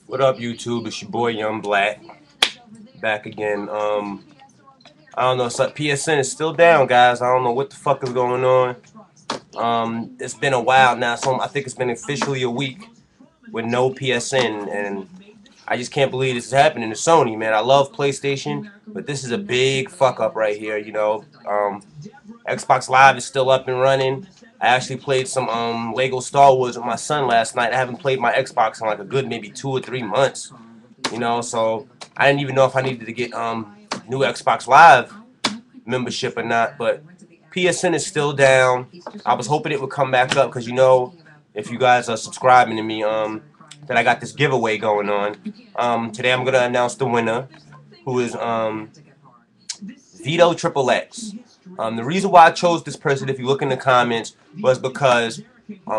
What up, YouTube? It's your boy Young Black back again. I don't know. So PSN is still down, guys. I don't know what the fuck is going on. It's been a while now, so I think it's been officially a week with no PSN, and I just can't believe this is happening to Sony, man. I love PlayStation, but this is a big fuck up right here. Xbox Live is still up and running. I actually played some Lego Star Wars with my son last night. I haven't played my Xbox in like a good maybe 2 or 3 months. So I didn't even know if I needed to get new Xbox Live membership or not. But PSN is still down. I was hoping it would come back up because if you guys are subscribing to me, that I got this giveaway going on. Today I'm gonna announce the winner, who is Vito Triple X. The reason why I chose this person, if you look in the comments, was because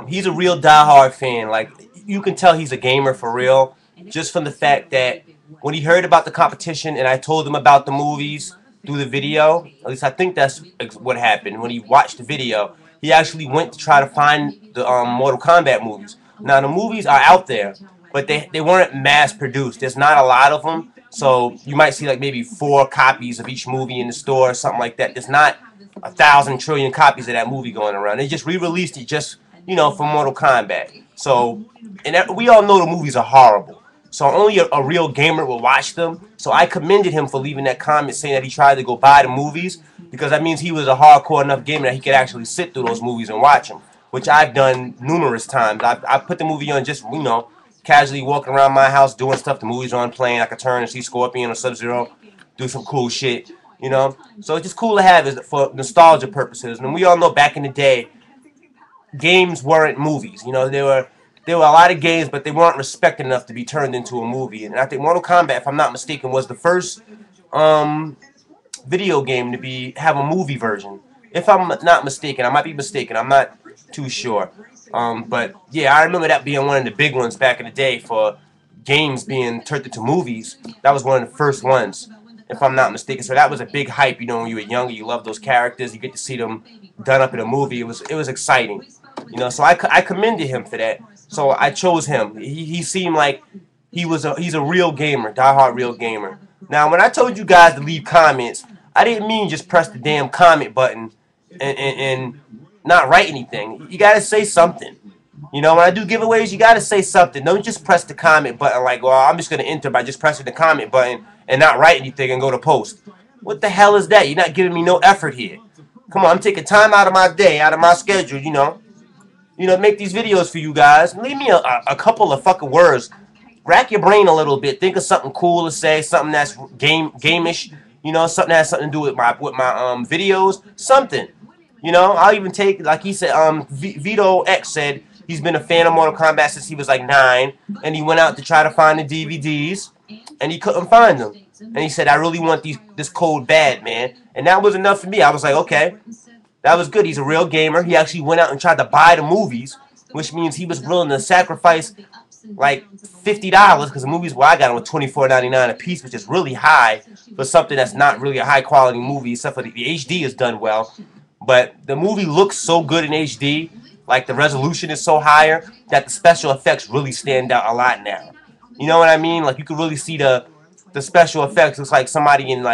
he's a real diehard fan. Like, you can tell he's a gamer for real, just from the fact that when he heard about the competition and I told him about the movies through the video, at least I think that's what happened. When he watched the video, he actually went to try to find the Mortal Kombat movies. Now, the movies are out there, but they weren't mass produced. There's not a lot of them. So you might see like maybe 4 copies of each movie in the store or something like that. There's not 1,000 trillion copies of that movie going around. They just re-released it just, for Mortal Kombat. So, and we all know the movies are horrible. So only a real gamer will watch them. So I commended him for leaving that comment saying that he tried to go buy the movies, because that means he was a hardcore enough gamer that he could actually sit through those movies and watch them, which I've done numerous times. I put the movie on just, casually walking around my house doing stuff. The movie's on playing. I could turn and see Scorpion or Sub-Zero, do some cool shit. So it's just cool to have it for nostalgia purposes. And we all know back in the day, games weren't movies. There were a lot of games, but they weren't respected enough to be turned into a movie. And I think Mortal Kombat, if I'm not mistaken, was the first um, video game to have a movie version. If I'm not mistaken, I might be mistaken. I'm not too sure. But yeah, I remember that being one of the big ones back in the day for games being turned into movies. That was one of the first ones, if I'm not mistaken. So that was a big hype. When you were younger, you loved those characters. You get to see them done up in a movie. It was exciting. So I commended him for that. So I chose him. He seemed like he's a real gamer, diehard real gamer. Now, when I told you guys to leave comments, I didn't mean just press the damn comment button and not write anything. You gotta say something. When I do giveaways, you gotta say something. Don't just press the comment button like, well, I'm just gonna enter by just pressing the comment button and not write anything and go to post. What the hell is that? You're not giving me no effort here. Come on, I'm taking time out of my day, out of my schedule, make these videos for you guys. Leave me a couple of fucking words. Rack your brain a little bit. Think of something cool to say, something that's gameish. Something that has something to do with my videos. Something. I'll even take, like he said, Vito X said he's been a fan of Mortal Kombat since he was like 9, and he went out to try to find the DVDs, and he couldn't find them. And he said, I really want this code bad, man. And that was enough for me. I was like, okay, that was good. He's a real gamer. He actually went out and tried to buy the movies, which means he was willing to sacrifice like $50, because the movies I got them were $24.99 a piece, which is really high for something that's not really a high quality movie, except for the HD is done well. But the movie looks so good in HD, like the resolution is so higher that the special effects really stand out a lot now. You know what I mean? Like, you can really see the special effects. Looks like somebody in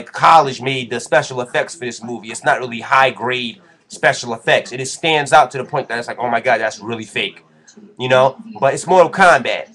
college made the special effects for this movie. It's not really high grade special effects. It just stands out to the point that it's like, oh my god, that's really fake. But it's Mortal Kombat.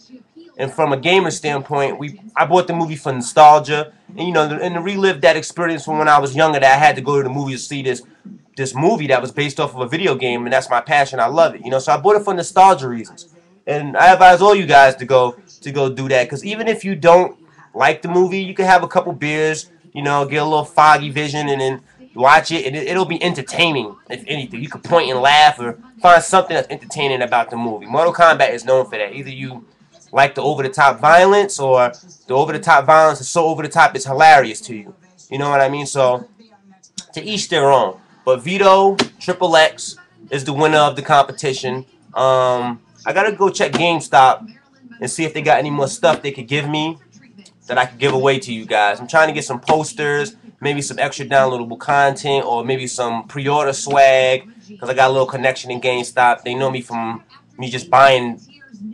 And from a gamer standpoint, I bought the movie for nostalgia, and to relive that experience from when I was younger, that I had to go to the movies to see this movie that was based off of a video game, and that's my passion. I love it. So I bought it for nostalgia reasons, and I advise all you guys to go do that, because even if you don't like the movie, you can have a couple beers, get a little foggy vision, and then watch it, and it'll be entertaining. If anything, you can point and laugh or find something that's entertaining about the movie. Mortal Kombat is known for that. Either you like the over-the-top violence, or the over-the-top violence is so over-the-top it's hilarious to you. You know what I mean? So, to each their own. But Vito Triple X is the winner of the competition. I gotta go check GameStop and see if they got any more stuff they could give me that I could give away to you guys. I'm trying to get some posters, maybe some extra downloadable content, or maybe some pre-order swag, because I got a little connection in GameStop. They know me from me just buying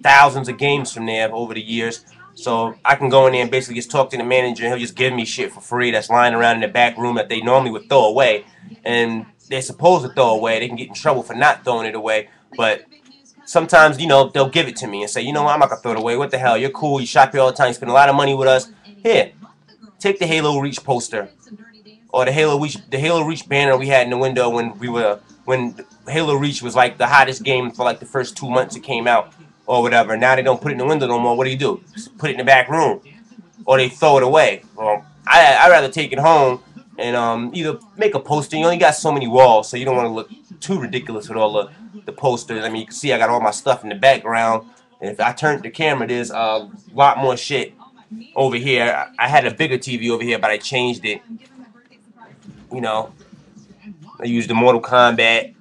thousands of games from there over the years. So I can go in there and basically just talk to the manager, and he'll just give me shit for free that's lying around in the back room that they normally would throw away. And they're supposed to throw away. They can get in trouble for not throwing it away. But sometimes, they'll give it to me and say, you know what, I'm not going to throw it away. What the hell? You're cool. You shop here all the time. You spend a lot of money with us. Here, take the Halo Reach poster. Or the Halo Reach banner we had in the window when Halo Reach was like the hottest game for like the first 2 months it came out or whatever. Now they don't put it in the window no more. What do? Just put it in the back room, or they throw it away. Well, I'd rather take it home and either make a poster. You only got so many walls, so you don't want to look too ridiculous with all the posters. I mean, you can see I got all my stuff in the background, and if I turn the camera, there's a lot more shit over here. I had a bigger TV over here, but I changed it. I used the Mortal Kombat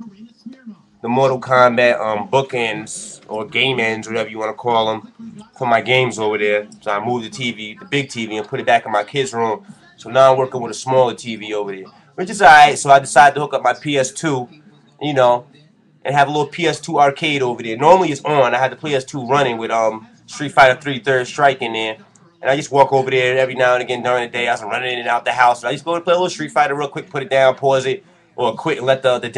bookends or game ends, whatever you want to call them, for my games over there. So I moved the TV, the big TV, and put it back in my kids' room. So now I'm working with a smaller TV over there, which is alright. So I decided to hook up my PS2, and have a little PS2 arcade over there. Normally it's on. I had the PS2 running with Street Fighter 3 Third Strike in there. And I just walk over there every now and again during the day. I was running in and out the house. I just go to play a little Street Fighter real quick, put it down, pause it, or quit and let the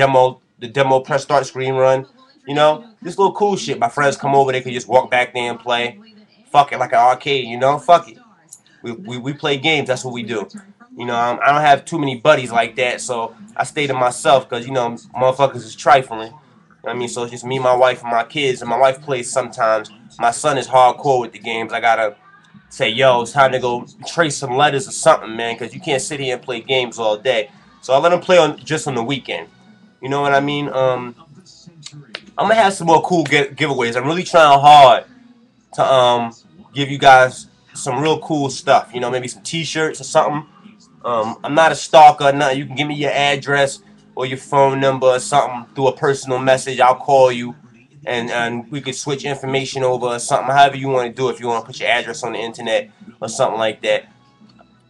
demo press start screen run. This little cool shit. My friends come over, they can just walk back there and play. Fuck it, like an arcade, fuck it. We play games, that's what we do. I don't have too many buddies like that, so I stay to myself because, motherfuckers is trifling. So it's just me, my wife, and my kids, and my wife plays sometimes. My son is hardcore with the games. I gotta say, yo, it's time to go trace some letters or something, man, because you can't sit here and play games all day. So I let him play just on the weekend. You know what I mean? I'm gonna have some more cool giveaways. I'm really trying hard to give you guys some real cool stuff. Maybe some T-shirts or something. I'm not a stalker or nothing. You can give me your address or your phone number or something through a personal message. I'll call you. And we could switch information over or something, however you want to do it. If you want to put your address on the internet or something like that,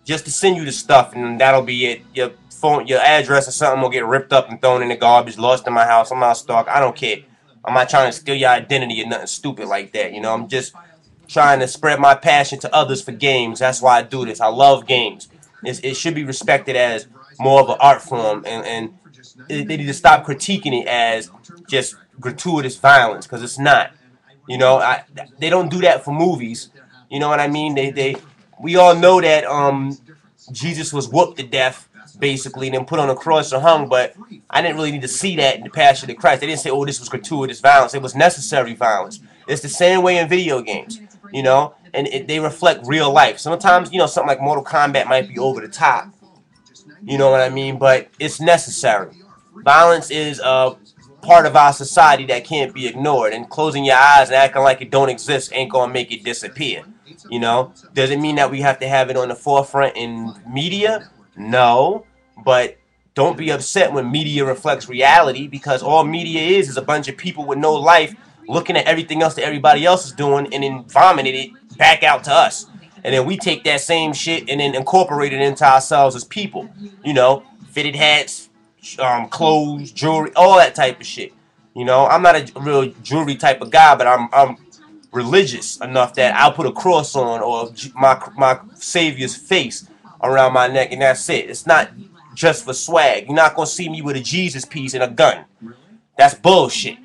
just to send you the stuff, and that'll be it. Your phone, your address or something will get ripped up and thrown in the garbage, lost in my house. I'm not a stalker. I don't care. I'm not trying to steal your identity or nothing stupid like that. I'm just trying to spread my passion to others for games. That's why I do this. I love games. It should be respected as more of an art form, and they need to stop critiquing it as just gratuitous violence, because it's not. They don't do that for movies. You know what I mean? We all know that Jesus was whooped to death basically, and then put on a cross or hung. But I didn't really need to see that in the Passion of Christ. They didn't say, "Oh, this was gratuitous violence." It was necessary violence. It's the same way in video games, and they reflect real life. Sometimes, something like Mortal Kombat might be over the top. You know what I mean? But it's necessary. Violence is part of our society that can't be ignored, and closing your eyes and acting like it don't exist ain't gonna make it disappear. Does it mean that we have to have it on the forefront in media? No, but don't be upset when media reflects reality, because all media is a bunch of people with no life looking at everything else that everybody else is doing and then vomiting it back out to us. And then we take that same shit and then incorporate it into ourselves as people. Fitted hats, clothes, jewelry, all that type of shit. I'm not a real jewelry type of guy, but I'm religious enough that I'll put a cross on or my Savior's face around my neck, and that's it. It's not just for swag. You're not gonna see me with a Jesus piece and a gun. That's bullshit.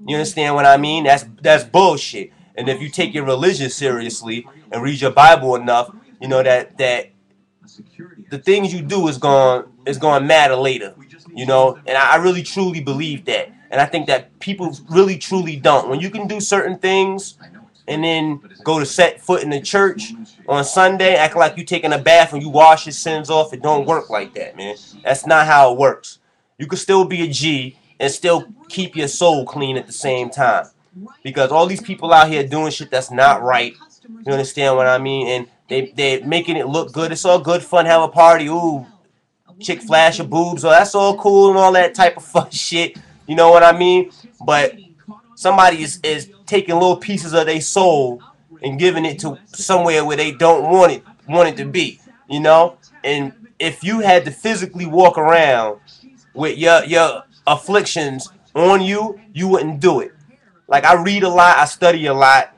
You understand what I mean? That's bullshit. And if you take your religion seriously and read your Bible enough, that the things you do is going to matter later. And I really truly believe that. And I think that people really truly don't. When you can do certain things and then go to set foot in the church on Sunday, act like you taking a bath and you wash your sins off, it don't work like that, man. That's not how it works. You can still be a G and still keep your soul clean at the same time. Because all these people out here doing shit that's not right. You understand what I mean? And they're making it look good. It's all good fun, have a party. Ooh, chick flash your boobs. Oh, that's all cool and all that type of fun shit. You know what I mean? But somebody is taking little pieces of their soul and giving it to somewhere where they don't want it to be. And if you had to physically walk around with your afflictions on you, you wouldn't do it. Like I read a lot, I study a lot,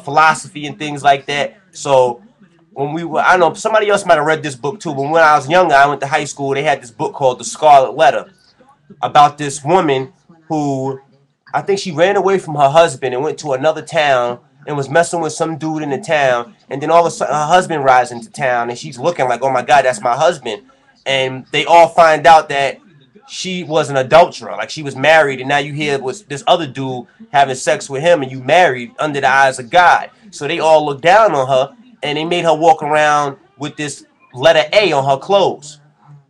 philosophy and things like that. So when we were, I don't know, somebody else might have read this book too. But when I was younger, I went to high school. They had this book called The Scarlet Letter about this woman who I think she ran away from her husband and went to another town and was messing with some dude in the town. And then all of a sudden, her husband rides into town and she's looking like, oh my God, that's my husband. And they all find out that she was an adulterer. Like she was married, and now you hear was this other dude having sex with him, and you married under the eyes of God. So they all look down on her, and they made her walk around with this letter A on her clothes,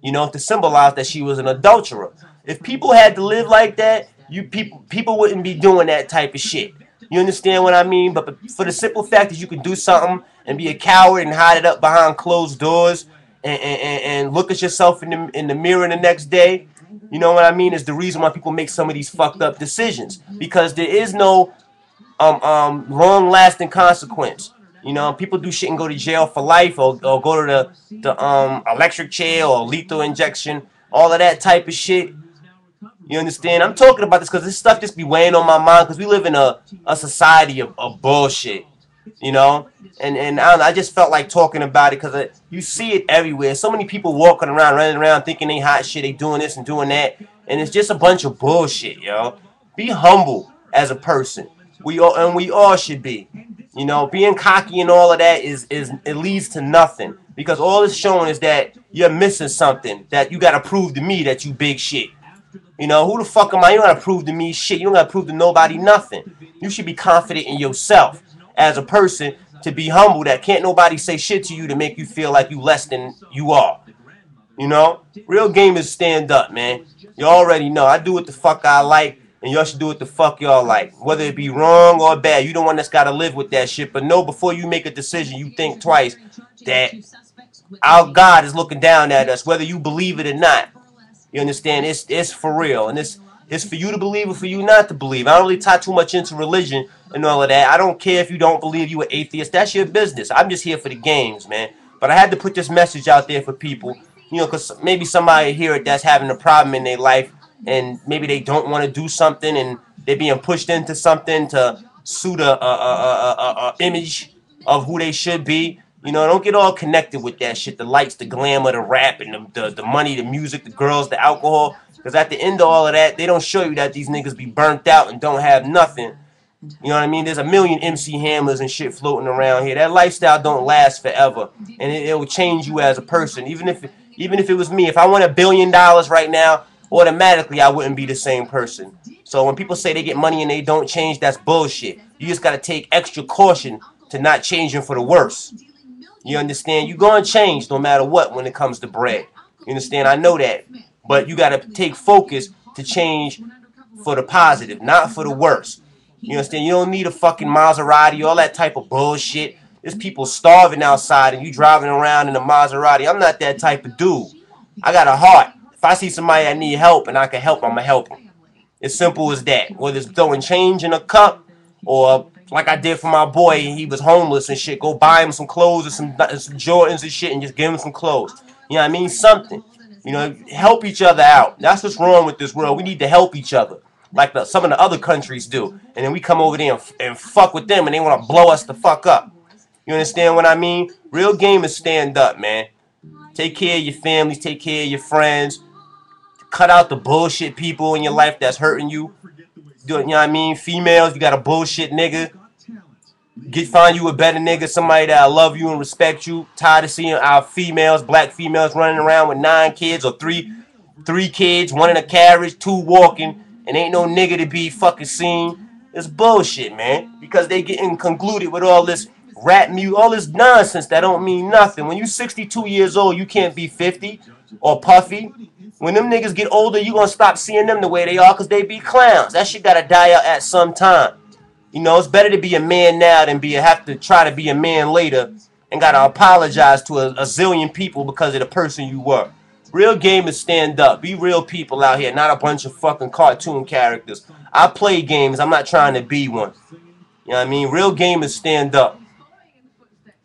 to symbolize that she was an adulterer. If people had to live like that, you people wouldn't be doing that type of shit. You understand what I mean? But for the simple fact that you can do something and be a coward and hide it up behind closed doors and look at yourself in the mirror the next day, you know what I mean, is the reason why people make some of these fucked up decisions. Because there is no long lasting consequence. People do shit and go to jail for life or go to the electric chair or lethal injection, all of that type of shit. You understand? I'm talking about this because this stuff just be weighing on my mind because we live in a society of bullshit, you know? And I don't know, I just felt like talking about it because you see it everywhere. So many people walking around, running around thinking they hot shit, they doing this and doing that. And it's just a bunch of bullshit, yo. Be humble as a person. We all should be. Being cocky and all of that it leads to nothing. Because all it's showing is that you're missing something. That you gotta prove to me that you big shit. Who the fuck am I? You don't gotta prove to me shit. You don't gotta prove to nobody nothing. You should be confident in yourself as a person to be humble. That can't nobody say shit to you to make you feel like you less than you are. Real gamers stand up, man. You already know. I do what the fuck I like, and y'all should do what the fuck y'all like. Whether it be wrong or bad, you the one that's gotta live with that shit. But know before you make a decision, you think twice that our God is looking down at us, whether you believe it or not. You understand? It's for real, and it's for you to believe or for you not to believe. I don't really tie too much into religion and all of that. I don't care if you don't believe you an atheist. That's your business. I'm just here for the games, man. But I had to put this message out there for people, because maybe somebody hear it that's having a problem in their life, and maybe they don't want to do something, and they're being pushed into something to suit a image of who they should be. Don't get all connected with that shit. The lights, the glamour, the rap, and the money, the music, the girls, the alcohol. Because at the end of all of that, they don't show you that these niggas be burnt out and don't have nothing. You know what I mean? There's a million MC Hammers and shit floating around here. That lifestyle don't last forever. And it will change you as a person. Even if it was me, if I won $1 billion right now, automatically I wouldn't be the same person. So when people say they get money and they don't change, that's bullshit. You just got to take extra caution to not changing for the worse. You understand? You gonna change no matter what when it comes to bread. You understand? I know that. But you gotta take focus to change for the positive, not for the worse. You understand? You don't need a fucking Maserati, all that type of bullshit. There's people starving outside and you driving around in a Maserati. I'm not that type of dude. I got a heart. If I see somebody that need help and I can help, I'ma help them. It's simple as that. Whether it's throwing change in a cup or like I did for my boy, he was homeless and shit. Go buy him some clothes or some Jordans and shit and just give him some clothes. You know what I mean? Something. Help each other out. That's what's wrong with this world. We need to help each other. Like some of the other countries do. And then we come over there and fuck with them and they want to blow us the fuck up. You understand what I mean? Real gamers stand up, man. Take care of your families. Take care of your friends. Cut out the bullshit people in your life that's hurting you. You know what I mean? Females, you got a bullshit nigga. Find you a better nigga, somebody that'll love you and respect you. Tired of seeing our females, black females, running around with 9 kids or three kids, 1 in a carriage, 2 walking, and ain't no nigga to be fucking seen. It's bullshit, man. Because they getting concluded with all this rap music, all this nonsense that don't mean nothing. When you 62 years old, you can't be 50 or puffy. When them niggas get older, you gonna stop seeing them the way they are because they be clowns. That shit gotta die out at some time. It's better to be a man now than have to try to be a man later and gotta apologize to a zillion people because of the person you were. Real gamers stand up. Be real people out here, not a bunch of fucking cartoon characters. I play games. I'm not trying to be one. You know what I mean? Real gamers stand up.